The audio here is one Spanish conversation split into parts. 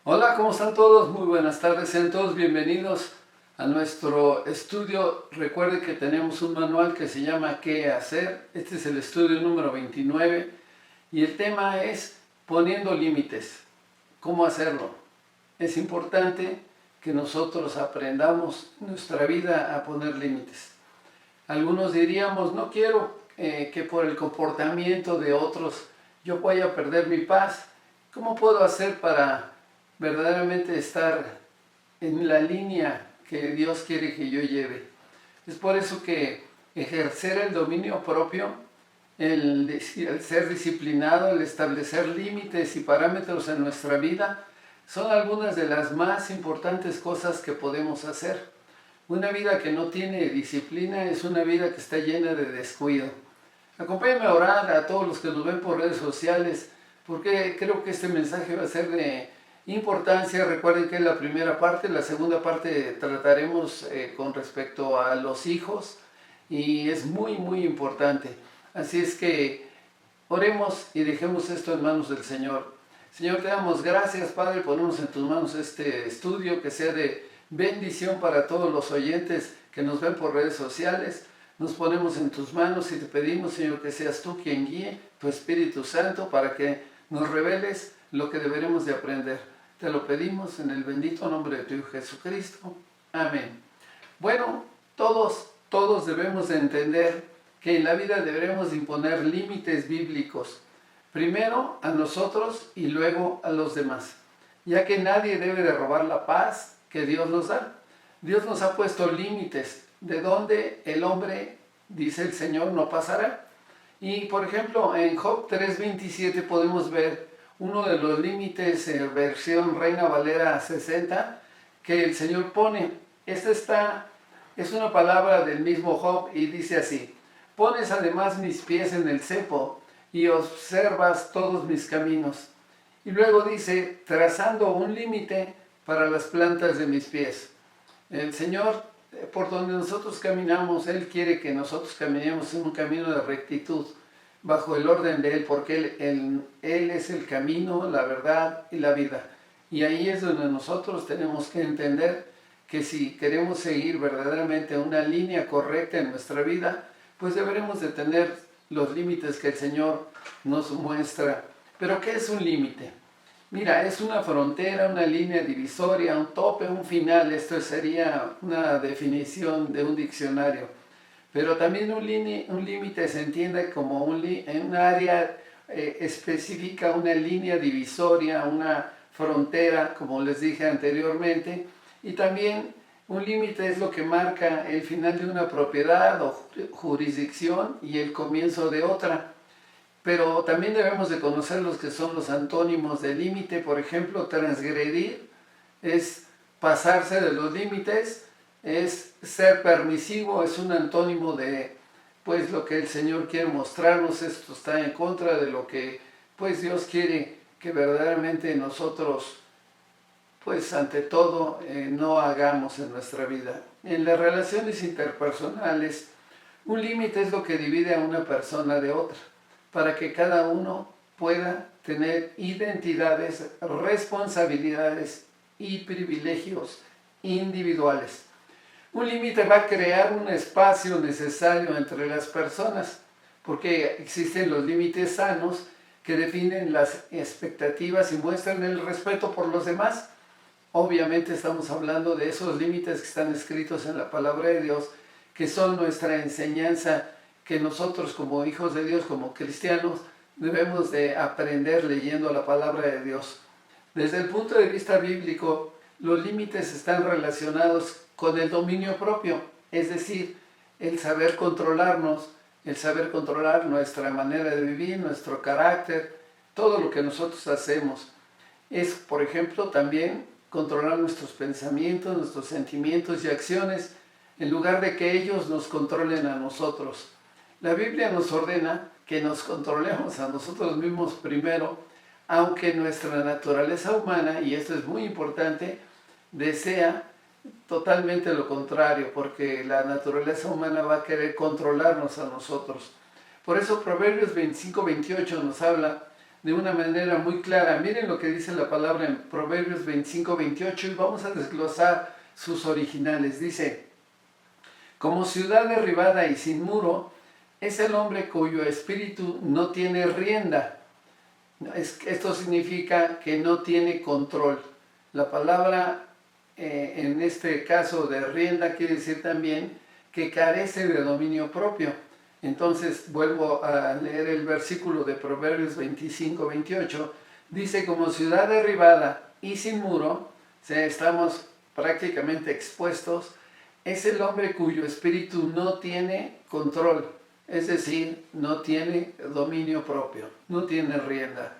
Hola, ¿cómo están todos? Muy buenas tardes, sean todos bienvenidos a nuestro estudio. Recuerden que tenemos un manual que se llama ¿Qué hacer? Este es el estudio número 29 y el tema es poniendo límites. ¿Cómo hacerlo? Es importante que nosotros aprendamos en nuestra vida a poner límites. Algunos diríamos, no quiero que por el comportamiento de otros yo vaya a perder mi paz. ¿Cómo puedo hacer para verdaderamente estar en la línea que Dios quiere que yo lleve? Es por eso que ejercer el dominio propio, el ser disciplinado, el establecer límites y parámetros en nuestra vida, son algunas de las más importantes cosas que podemos hacer. Una vida que no tiene disciplina es una vida que está llena de descuido. Acompáñenme a orar a todos los que nos ven por redes sociales, porque creo que este mensaje va a ser de importancia. Recuerden que es la primera parte, la segunda parte trataremos con respecto a los hijos y es muy importante. Así es que oremos y dejemos esto en manos del Señor. Señor, te damos gracias, Padre, ponemos en tus manos este estudio que sea de bendición para todos los oyentes que nos ven por redes sociales. Nos ponemos en tus manos y te pedimos, Señor, que seas tú quien guíe, tu Espíritu Santo, para que nos reveles lo que deberemos de aprender. Te lo pedimos en el bendito nombre de tu Hijo Jesucristo. Amén. Bueno, todos debemos de entender que en la vida deberemos de imponer límites bíblicos. Primero a nosotros y luego a los demás, ya que nadie debe de robar la paz que Dios nos da. Dios nos ha puesto límites de donde el hombre, dice el Señor, no pasará. Y por ejemplo, en Job 3:27 podemos ver uno de los límites en versión Reina Valera 60 que el Señor pone. Esta es una palabra del mismo Job y dice así: pones además mis pies en el cepo y observas todos mis caminos. Y luego dice, trazando un límite para las plantas de mis pies. El Señor, por donde nosotros caminamos, Él quiere que nosotros caminemos en un camino de rectitud, bajo el orden de Él, porque Él es el camino, la verdad y la vida. Y ahí es donde nosotros tenemos que entender que si queremos seguir verdaderamente una línea correcta en nuestra vida, pues deberemos de tener los límites que el Señor nos muestra. Pero ¿qué es un límite? Mira, es una frontera, una línea divisoria, un tope, un final. Esto sería una definición de un diccionario. Pero también un límite se entiende como un área específica, una línea divisoria, una frontera, como les dije anteriormente. Y también un límite es lo que marca el final de una propiedad o jurisdicción y el comienzo de otra. Pero también debemos de conocer los que son los antónimos de límite. Por ejemplo, transgredir es pasarse de los límites, es ser permisivo, es un antónimo de pues lo que el Señor quiere mostrarnos. Esto está en contra de lo que pues Dios quiere que verdaderamente nosotros pues ante todo no hagamos en nuestra vida. En las relaciones interpersonales, un límite es lo que divide a una persona de otra, para que cada uno pueda tener identidades, responsabilidades y privilegios individuales. Un límite va a crear un espacio necesario entre las personas, porque existen los límites sanos que definen las expectativas y muestran el respeto por los demás. Obviamente estamos hablando de esos límites que están escritos en la palabra de Dios, que son nuestra enseñanza, que nosotros como hijos de Dios, como cristianos, debemos de aprender leyendo la palabra de Dios. Desde el punto de vista bíblico, los límites están relacionados con el dominio propio, es decir, el saber controlarnos, el saber controlar nuestra manera de vivir, nuestro carácter, todo lo que nosotros hacemos. Es, por ejemplo, también controlar nuestros pensamientos, nuestros sentimientos y acciones, en lugar de que ellos nos controlen a nosotros. La Biblia nos ordena que nos controlemos a nosotros mismos primero, aunque nuestra naturaleza humana, y esto es muy importante, desea totalmente lo contrario, porque la naturaleza humana va a querer controlarnos a nosotros. Por eso Proverbios 25-28 nos habla de una manera muy clara. Miren lo que dice la palabra en Proverbios 25-28 y vamos a desglosar sus originales. Dice: como ciudad derribada y sin muro, es el hombre cuyo espíritu no tiene rienda. Esto significa que no tiene control. La palabra en este caso de rienda quiere decir también que carece de dominio propio. Entonces vuelvo a leer el versículo de Proverbios 25-28. Dice: como ciudad derribada y sin muro, o sea, estamos prácticamente expuestos, es el hombre cuyo espíritu no tiene control, es decir, no tiene dominio propio, no tiene rienda.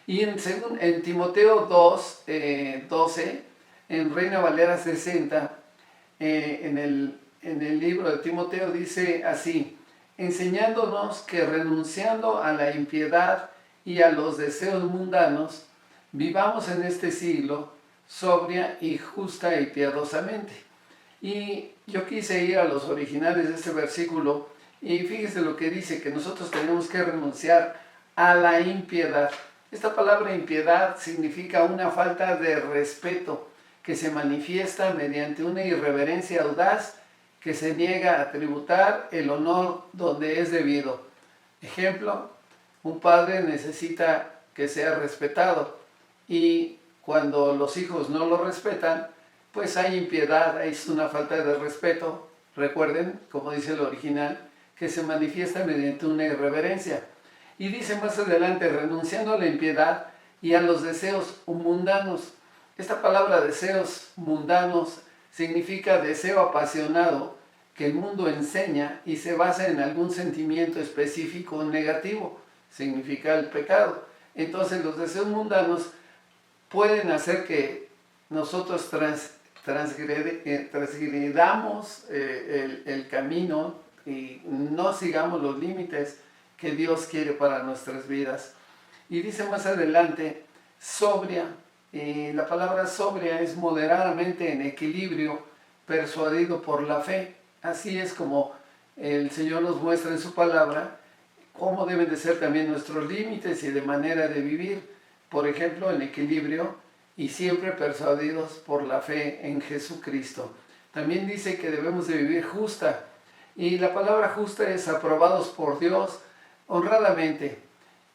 Y en Timoteo 2, 12, en Reina Valera 60, en el libro de Timoteo dice así: enseñándonos que renunciando a la impiedad y a los deseos mundanos, vivamos en este siglo sobria y justa y piadosamente. Y yo quise ir a los originales de este versículo y fíjese lo que dice, que nosotros tenemos que renunciar a la impiedad. Esta palabra impiedad significa una falta de respeto que se manifiesta mediante una irreverencia audaz que se niega a tributar el honor donde es debido. Ejemplo, un padre necesita que sea respetado y cuando los hijos no lo respetan, pues hay impiedad, es una falta de respeto. Recuerden, como dice el original, que se manifiesta mediante una irreverencia. Y dice más adelante: renunciando a la impiedad y a los deseos mundanos. Esta palabra deseos mundanos significa deseo apasionado que el mundo enseña y se basa en algún sentimiento específico negativo, significa el pecado. Entonces los deseos mundanos pueden hacer que nosotros transgredamos el camino y no sigamos los límites que Dios quiere para nuestras vidas. Y dice más adelante: sobria. La palabra sobria es moderadamente en equilibrio, persuadido por la fe. Así es como el Señor nos muestra en su palabra cómo deben de ser también nuestros límites y de manera de vivir. Por ejemplo, en equilibrio y siempre persuadidos por la fe en Jesucristo. También dice que debemos de vivir justa. Y la palabra justa es aprobados por Dios honradamente.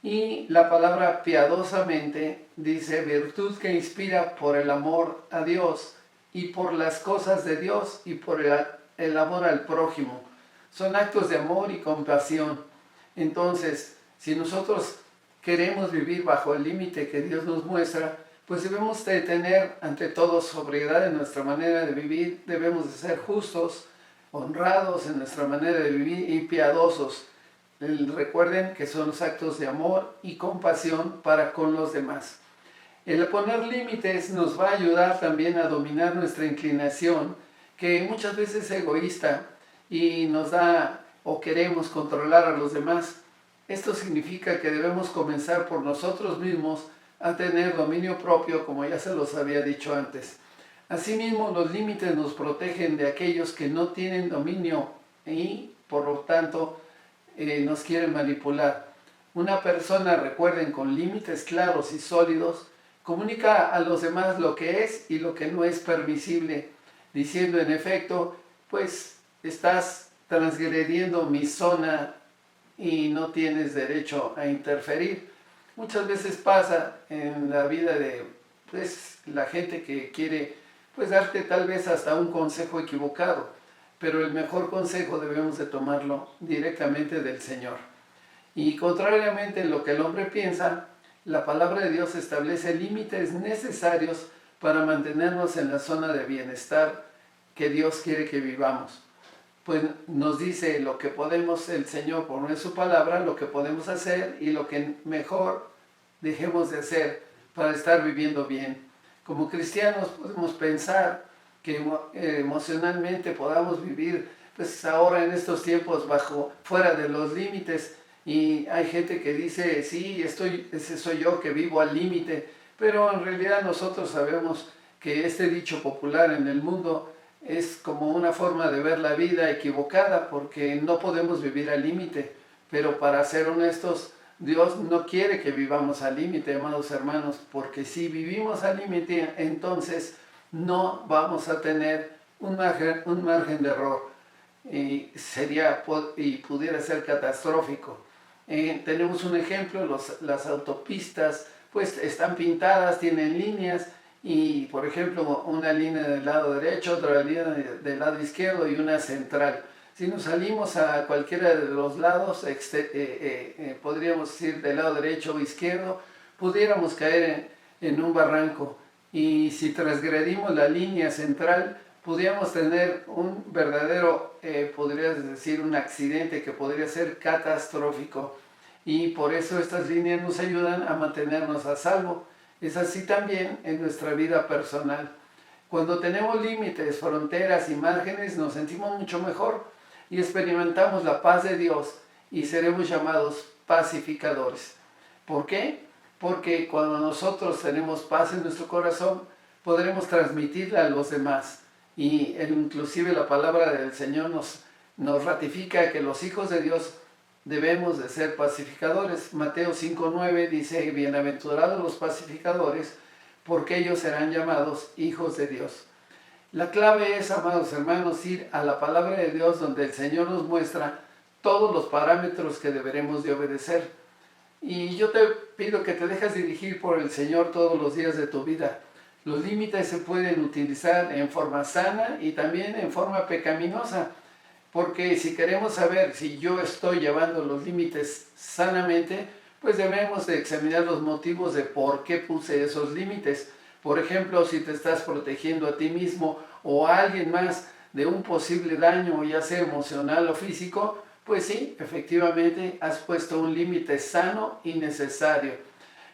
Y la palabra piadosamente dice virtud que inspira por el amor a Dios y por las cosas de Dios y por el amor al prójimo. Son actos de amor y compasión. Entonces, si nosotros queremos vivir bajo el límite que Dios nos muestra, pues debemos de tener ante todo sobriedad en nuestra manera de vivir, debemos de ser justos, honrados en nuestra manera de vivir y piadosos. Recuerden que son los actos de amor y compasión para con los demás. El poner límites nos va a ayudar también a dominar nuestra inclinación, que muchas veces es egoísta y nos da o queremos controlar a los demás. Esto significa que debemos comenzar por nosotros mismos a tener dominio propio, como ya se los había dicho antes. Asimismo, los límites nos protegen de aquellos que no tienen dominio y, por lo tanto, nos quieren manipular. Una persona, recuerden, con límites claros y sólidos, comunica a los demás lo que es y lo que no es permisible, diciendo en efecto, pues estás transgrediendo mi zona y no tienes derecho a interferir. Muchas veces pasa en la vida de la gente que quiere darte tal vez hasta un consejo equivocado, pero el mejor consejo debemos de tomarlo directamente del Señor. Y contrariamente a lo que el hombre piensa, la palabra de Dios establece límites necesarios para mantenernos en la zona de bienestar que Dios quiere que vivamos. Pues nos dice lo que podemos, el Señor por medio de su palabra, lo que podemos hacer y lo que mejor dejemos de hacer para estar viviendo bien. Como cristianos podemos pensar que emocionalmente podamos vivir ahora en estos tiempos fuera de los límites, y hay gente que dice, sí, ese soy yo que vivo al límite, pero en realidad nosotros sabemos que este dicho popular en el mundo es como una forma de ver la vida equivocada, porque no podemos vivir al límite, pero para ser honestos, Dios no quiere que vivamos al límite, amados hermanos, porque si vivimos al límite, entonces no vamos a tener un margen de error y pudiera ser catastrófico. Tenemos un ejemplo: las autopistas pues están pintadas, tienen líneas, y por ejemplo una línea del lado derecho, otra línea del lado izquierdo y una central. Si nos salimos a cualquiera de los lados, podríamos decir del lado derecho o izquierdo, pudiéramos caer en un barranco. Y si transgredimos la línea central, pudiéramos tener un verdadero, podrías decir, un accidente que podría ser catastrófico. Y por eso estas líneas nos ayudan a mantenernos a salvo. Es así también en nuestra vida personal. Cuando tenemos límites, fronteras y márgenes, nos sentimos mucho mejor y experimentamos la paz de Dios y seremos llamados pacificadores. ¿Por qué? Porque cuando nosotros tenemos paz en nuestro corazón, podremos transmitirla a los demás. Y inclusive la palabra del Señor nos ratifica que los hijos de Dios debemos de ser pacificadores. Mateo 5:9 dice: bienaventurados los pacificadores, porque ellos serán llamados hijos de Dios. La clave es, amados hermanos, ir a la palabra de Dios, donde el Señor nos muestra todos los parámetros que deberemos de obedecer. Y yo te pido que te dejes dirigir por el Señor todos los días de tu vida. Los límites se pueden utilizar en forma sana y también en forma pecaminosa, porque si queremos saber si yo estoy llevando los límites sanamente, pues debemos de examinar los motivos de por qué puse esos límites. Por ejemplo, si te estás protegiendo a ti mismo o a alguien más de un posible daño, ya sea emocional o físico, pues sí, efectivamente has puesto un límite sano y necesario.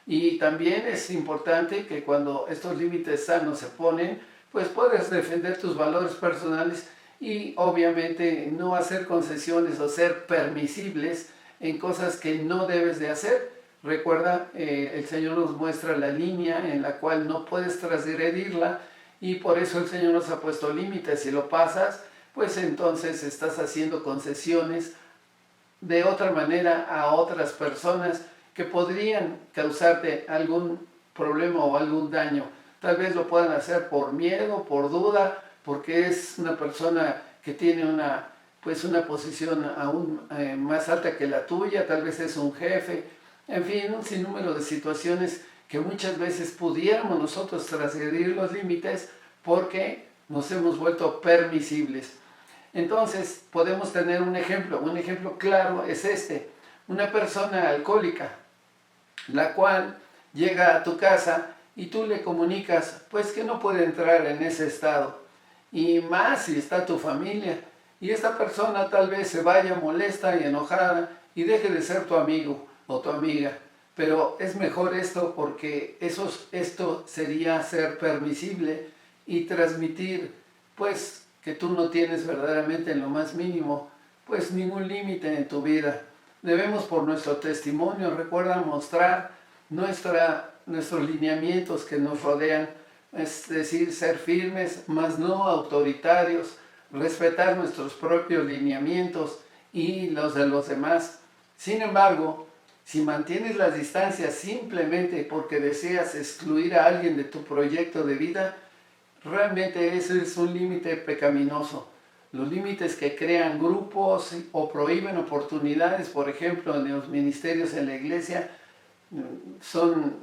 Y también es importante que cuando estos límites sanos se ponen, pues puedes defender tus valores personales y obviamente no hacer concesiones o ser permisibles en cosas que no debes de hacer. Recuerda, el Señor nos muestra la línea en la cual no puedes transgredirla, y por eso el Señor nos ha puesto límites. Si lo pasas, pues entonces estás haciendo concesiones de otra manera a otras personas que podrían causarte algún problema o algún daño. Tal vez lo puedan hacer por miedo, por duda, porque es una persona que tiene una posición aún más alta que la tuya, tal vez es un jefe. En fin, un sinnúmero de situaciones que muchas veces pudiéramos nosotros transgredir los límites porque nos hemos vuelto permisibles. Entonces podemos tener un ejemplo claro es este: una persona alcohólica, la cual llega a tu casa y tú le comunicas pues que no puede entrar en ese estado, y más si está tu familia, y esta persona tal vez se vaya molesta y enojada y deje de ser tu amigo o tu amiga. Pero es mejor esto, porque esto sería ser permisible y transmitir pues que tú no tienes verdaderamente en lo más mínimo pues ningún límite en tu vida. Debemos, por nuestro testimonio, recuerda, mostrar nuestros lineamientos que nos rodean, es decir, ser firmes, mas no autoritarios, respetar nuestros propios lineamientos y los de los demás. Sin embargo, si mantienes las distancias simplemente porque deseas excluir a alguien de tu proyecto de vida, realmente ese es un límite pecaminoso. Los límites que crean grupos o prohíben oportunidades, por ejemplo, en los ministerios en la iglesia, no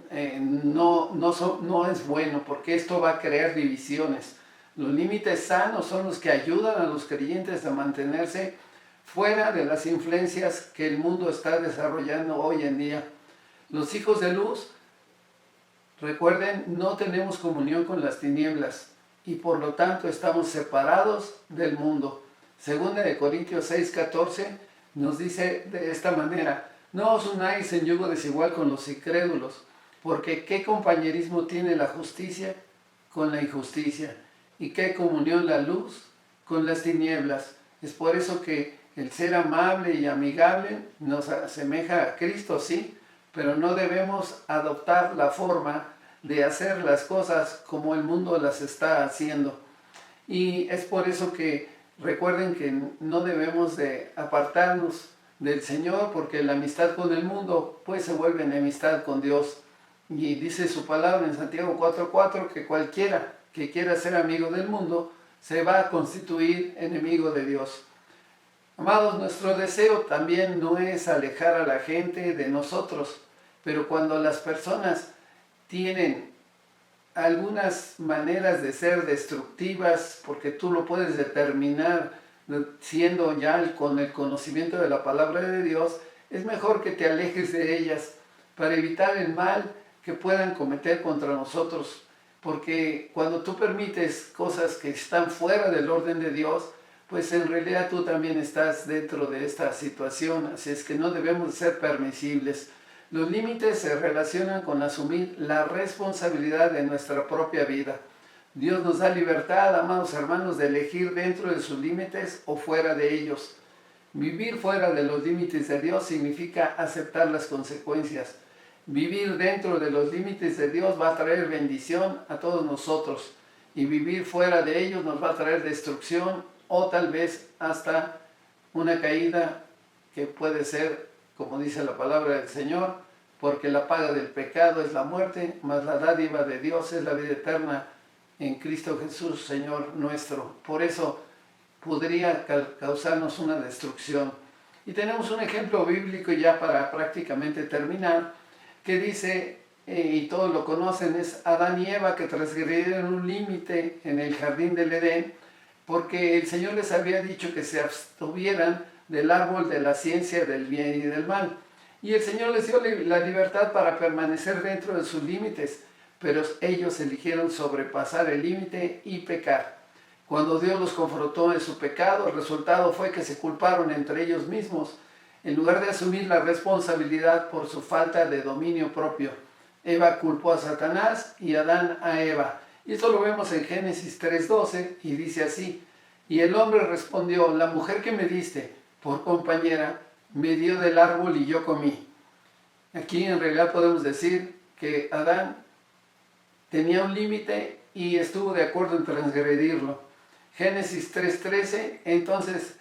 es bueno, porque esto va a crear divisiones. Los límites sanos son los que ayudan a los creyentes a mantenerse fuera de las influencias que el mundo está desarrollando hoy en día. Los hijos de luz, recuerden, no tenemos comunión con las tinieblas y por lo tanto estamos separados del mundo. Segunda de Corintios 6:14 nos dice de esta manera: no os unáis en yugo desigual con los incrédulos, porque ¿qué compañerismo tiene la justicia con la injusticia? ¿Y qué comunión la luz con las tinieblas? Es por eso que el ser amable y amigable nos asemeja a Cristo, sí, pero no debemos adoptar la forma de hacer las cosas como el mundo las está haciendo. Y es por eso que recuerden que no debemos de apartarnos del Señor, porque la amistad con el mundo pues se vuelve enemistad con Dios. Y dice su palabra en Santiago 4:4 que cualquiera que quiera ser amigo del mundo se va a constituir enemigo de Dios. Amados, nuestro deseo también no es alejar a la gente de nosotros, pero cuando las personas tienen algunas maneras de ser destructivas, porque tú lo puedes determinar siendo ya con el conocimiento de la palabra de Dios, es mejor que te alejes de ellas para evitar el mal que puedan cometer contra nosotros. Porque cuando tú permites cosas que están fuera del orden de Dios, pues en realidad tú también estás dentro de esta situación. Así es que no debemos ser permisibles. Los límites se relacionan con asumir la responsabilidad de nuestra propia vida. Dios nos da libertad, amados hermanos, de elegir dentro de sus límites o fuera de ellos. Vivir fuera de los límites de Dios significa aceptar las consecuencias. Vivir dentro de los límites de Dios va a traer bendición a todos nosotros. Y vivir fuera de ellos nos va a traer destrucción o tal vez hasta una caída que puede ser, como dice la palabra del Señor, porque la paga del pecado es la muerte, mas la dádiva de Dios es la vida eterna en Cristo Jesús, Señor nuestro. Por eso podría causarnos una destrucción. Y tenemos un ejemplo bíblico ya para prácticamente terminar, que dice, y todos lo conocen, es Adán y Eva que transgredieron un límite en el jardín del Edén, porque el Señor les había dicho que se abstuvieran del árbol de la ciencia del bien y del mal. Y el Señor les dio la libertad para permanecer dentro de sus límites, pero ellos eligieron sobrepasar el límite y pecar. Cuando Dios los confrontó en su pecado, el resultado fue que se culparon entre ellos mismos, en lugar de asumir la responsabilidad por su falta de dominio propio. Eva culpó a Satanás y Adán a Eva. Y esto lo vemos en Génesis 3:12 y dice así: y el hombre respondió, la mujer que me diste por compañera me dio del árbol y yo comí. Aquí en realidad podemos decir que Adán tenía un límite y estuvo de acuerdo en transgredirlo. Génesis 3:13, entonces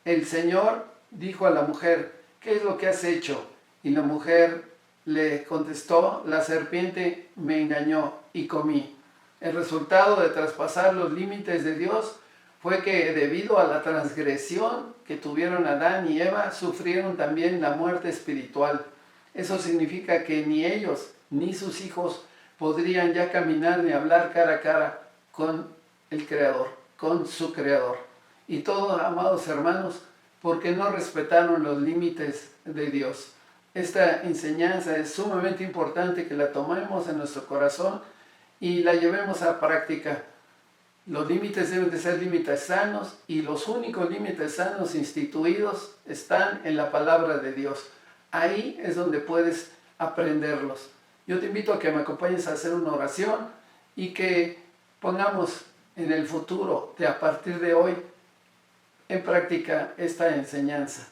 el Señor dijo a la mujer, ¿qué es lo que has hecho? Y la mujer le contestó, la serpiente me engañó y comí. El resultado de traspasar los límites de Dios fue que debido a la transgresión que tuvieron Adán y Eva, sufrieron también la muerte espiritual. Eso significa que ni ellos ni sus hijos podrían ya caminar ni hablar cara a cara con el Creador, con su Creador. Y todo, amados hermanos, porque no respetaron los límites de Dios. Esta enseñanza es sumamente importante que la tomemos en nuestro corazón y la llevemos a práctica. Los límites deben de ser límites sanos y los únicos límites sanos instituidos están en la palabra de Dios. Ahí es donde puedes aprenderlos. Yo te invito a que me acompañes a hacer una oración y que pongamos en el futuro, a partir de hoy, en práctica esta enseñanza.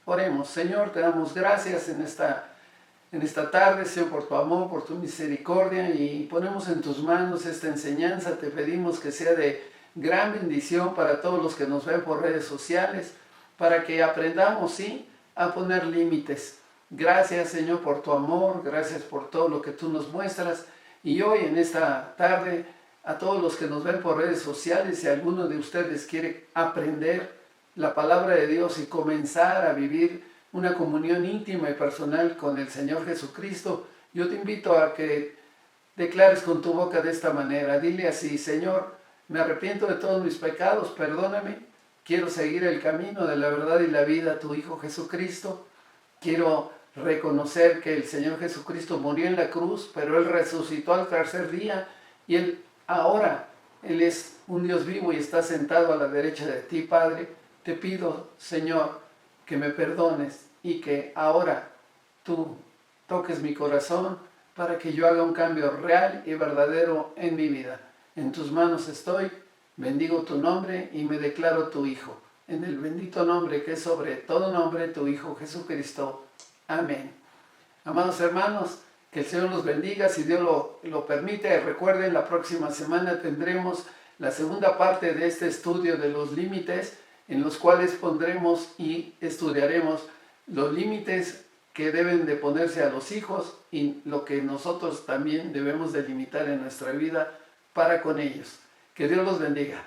Oremos. Señor, te damos gracias en esta tarde, Señor, por tu amor, por tu misericordia, y ponemos en tus manos esta enseñanza. Te pedimos que sea de gran bendición para todos los que nos ven por redes sociales, para que aprendamos, sí, a poner límites. Gracias, Señor, por tu amor, gracias por todo lo que tú nos muestras. Y hoy, en esta tarde, a todos los que nos ven por redes sociales, si alguno de ustedes quiere aprender la palabra de Dios y comenzar a vivir una comunión íntima y personal con el Señor Jesucristo, yo te invito a que declares con tu boca de esta manera. Dile así: Señor, me arrepiento de todos mis pecados, perdóname, quiero seguir el camino de la verdad y la vida, tu Hijo Jesucristo. Quiero reconocer que el Señor Jesucristo murió en la cruz, pero Él resucitó al tercer día y Él es un Dios vivo y está sentado a la derecha de ti, Padre. Te pido, Señor, que me perdones y que ahora tú toques mi corazón para que yo haga un cambio real y verdadero en mi vida. En tus manos estoy, bendigo tu nombre y me declaro tu Hijo. En el bendito nombre que es sobre todo nombre, tu Hijo Jesucristo. Amén. Amados hermanos, que el Señor los bendiga, si Dios lo permite. Recuerden, la próxima semana tendremos la segunda parte de este estudio de los límites, en los cuales pondremos y estudiaremos los límites que deben de ponerse a los hijos y lo que nosotros también debemos de limitar en nuestra vida para con ellos. Que Dios los bendiga.